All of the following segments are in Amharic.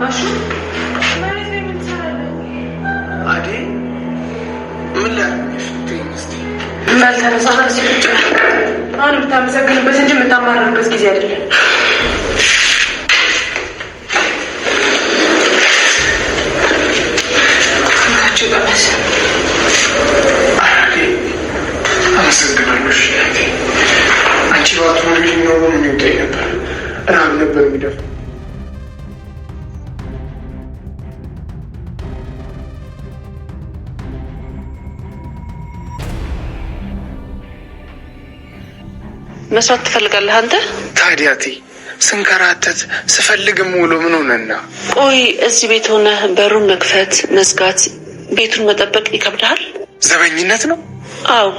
አሹ ማለት ነው የምትሰራለህ? አዴ ምን ላድርግሽ? እስቲ እንዳልተነሳ ሲቁጭ አሁን የምታመሰግንበት እንጂ የምታማረርበት ጊዜ አይደለም። እንካችሁ ቀመስ አመሰግናለሽ። አንቺ ባትኖሪ ኖሮ ምን ይውጠኝ ነበር? ረሃብ ነበር የሚደፍ መስራት ትፈልጋለህ አንተ? ታዲያቴ ስንከራተት ስፈልግም ውሎ ምን ሆነና? ቆይ እዚህ ቤት ሆነ በሩን መክፈት መዝጋት ቤቱን መጠበቅ ይከብድሃል? ዘበኝነት ነው? አዎ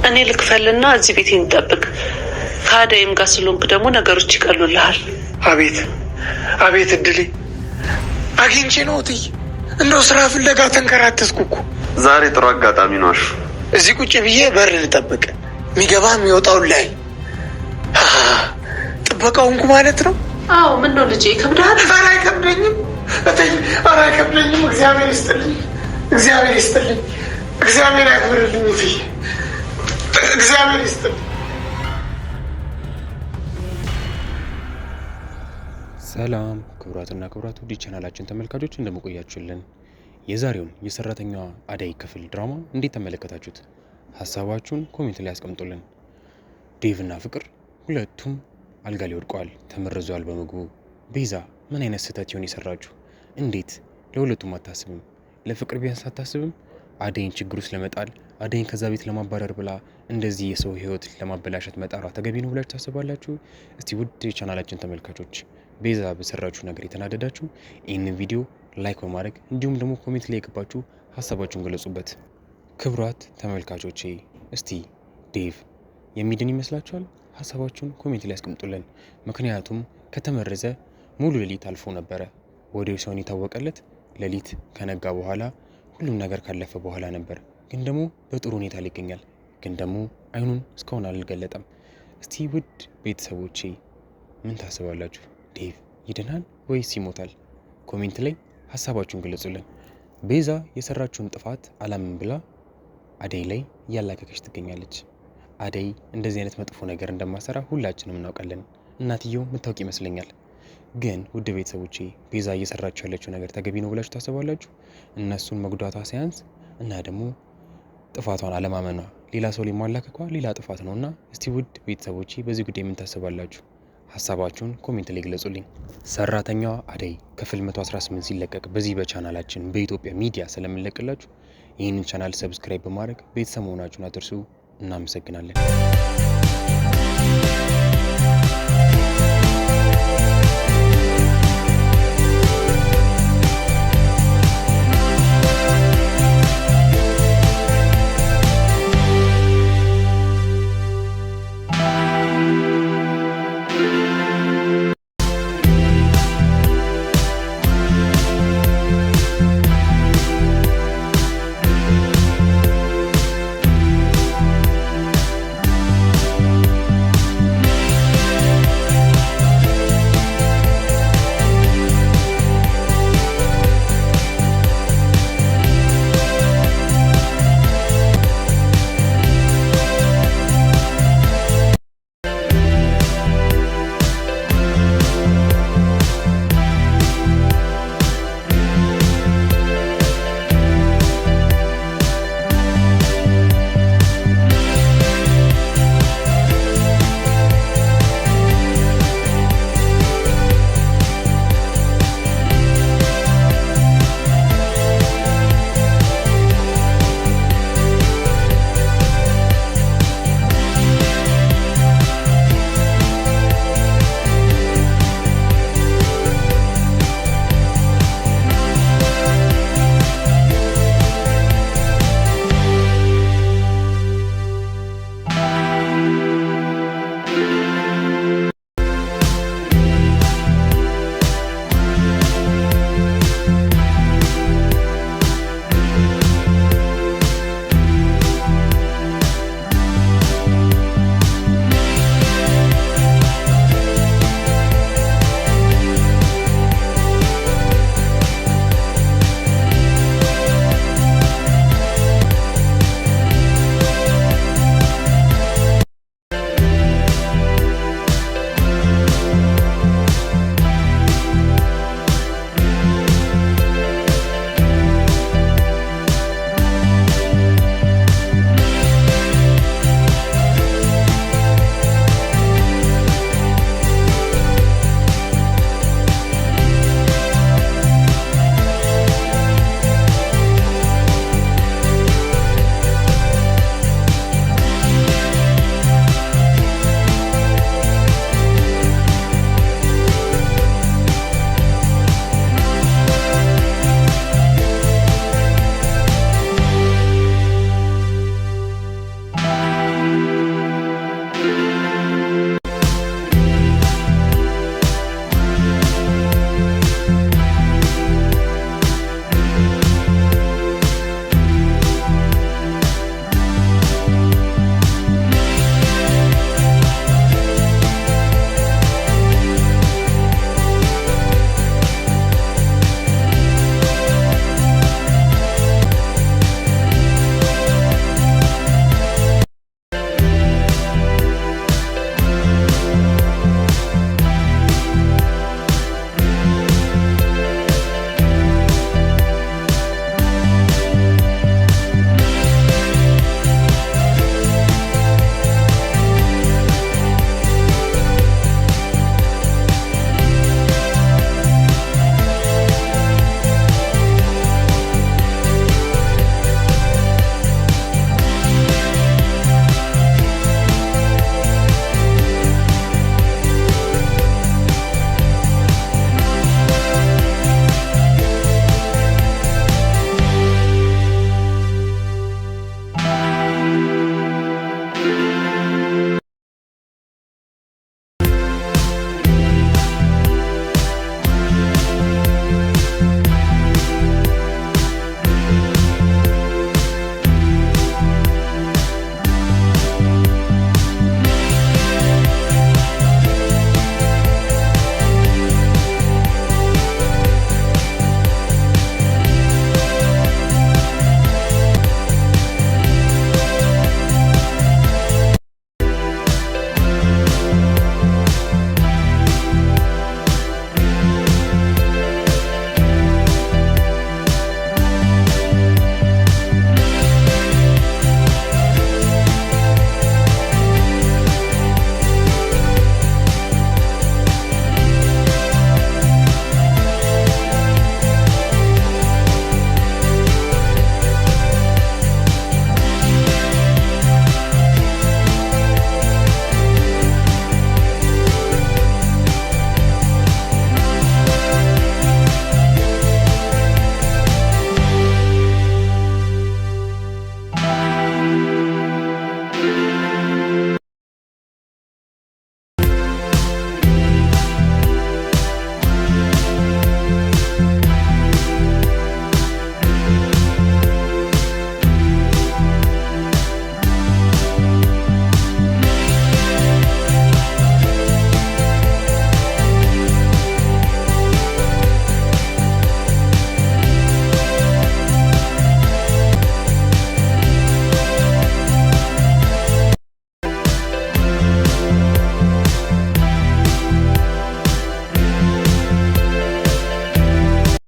እኔ ልክፈልና እዚህ ቤት እንጠብቅ። ከአደይም ጋር ስለሆንክ ደግሞ ነገሮች ይቀሉልሃል። አቤት አቤት እድሌ አግኝቼ ነው እትዬ። እንደው ስራ ፍለጋ ተንከራተትኩ እኮ። ዛሬ ጥሩ አጋጣሚ ነው አሹ። እዚህ ቁጭ ብዬ በር ልጠብቅ፣ የሚገባ የሚወጣውን ላይ ጥበቃውንኩ ማለት ነው። አዎ ምን ነው ልጄ ይከብድሃል? ኧረ አይከብደኝም እትዬ፣ ኧረ አይከብደኝም። እግዚአብሔር ይስጥልኝ፣ እግዚአብሔር ይስጥልኝ፣ እግዚአብሔር ያክብርልኝ እትዬ፣ እግዚአብሔር ይስጥልኝ። ሰላም ክቡራትና ክቡራት ውድ ቻናላችን ተመልካቾች እንደምቆያችሁልን፣ የዛሬውን የሰራተኛዋ አደይ ክፍል ድራማ እንዴት ተመለከታችሁት? ሀሳባችሁን ኮሜንት ላይ አስቀምጡልን። ዴቭና ፍቅር ሁለቱም አልጋ ላይ ወድቀዋል፣ ተመርዘዋል በምግቡ። ቤዛ ምን አይነት ስህተት ይሆን የሰራችሁ? እንዴት ለሁለቱም አታስብም? ለፍቅር ቢያንስ አታስብም? አደይን ችግር ውስጥ ለመጣል አደይን ከዛ ቤት ለማባረር ብላ እንደዚህ የሰው ህይወት ለማበላሸት መጣሯ ተገቢ ነው ብላችሁ ታስባላችሁ? እስቲ ውድ የቻናላችን ተመልካቾች ቤዛ በሰራችሁ ነገር የተናደዳችሁ ይህንን ቪዲዮ ላይክ በማድረግ እንዲሁም ደግሞ ኮሜንት ላይ የገባችሁ ሀሳባችሁን ገለጹበት። ክቡራት ተመልካቾቼ እስቲ ዴቭ የሚድን ይመስላችኋል? ሀሳባችሁን ኮሜንት ላይ ያስቀምጡልን። ምክንያቱም ከተመረዘ ሙሉ ሌሊት አልፎ ነበረ። ወዲያው ሰውን የታወቀለት ሌሊት ከነጋ በኋላ ሁሉም ነገር ካለፈ በኋላ ነበር። ግን ደግሞ በጥሩ ሁኔታ ላይ ይገኛል። ግን ደግሞ አይኑን እስካሁን አልገለጠም። እስቲ ውድ ቤተሰቦቼ ምን ታስባላችሁ? ዴቭ ይድናል ወይስ ይሞታል? ኮሜንት ላይ ሀሳባችሁን ገለጹልን። ቤዛ የሰራችውን ጥፋት አላምን ብላ አደይ ላይ እያላከከች ትገኛለች። አደይ እንደዚህ አይነት መጥፎ ነገር እንደማሰራ ሁላችንም እናውቃለን። እናትየው ምታውቅ ይመስለኛል። ግን ውድ ቤተሰቦቼ ቤዛ እየሰራችሁ ያለችው ነገር ተገቢ ነው ብላችሁ ታስባላችሁ? እነሱን መጉዳቷ ሳያንስ እና ደግሞ ጥፋቷን አለማመኗ ሌላ ሰው ላይ ማላከኳ ሌላ ጥፋት ነውና፣ እስቲ ውድ ቤተሰቦቼ በዚህ ጉዳይ ምን ታስባላችሁ? ሀሳባችሁን ኮሜንት ላይ ግለጹልኝ። ሰራተኛዋ አደይ ክፍል 118 ሲለቀቅ በዚህ በቻናላችን በኢትዮጵያ ሚዲያ ስለምንለቅላችሁ ይህንን ቻናል ሰብስክራይብ በማድረግ ቤተሰብ መሆናችሁን አትርሱ። እናመሰግናለን።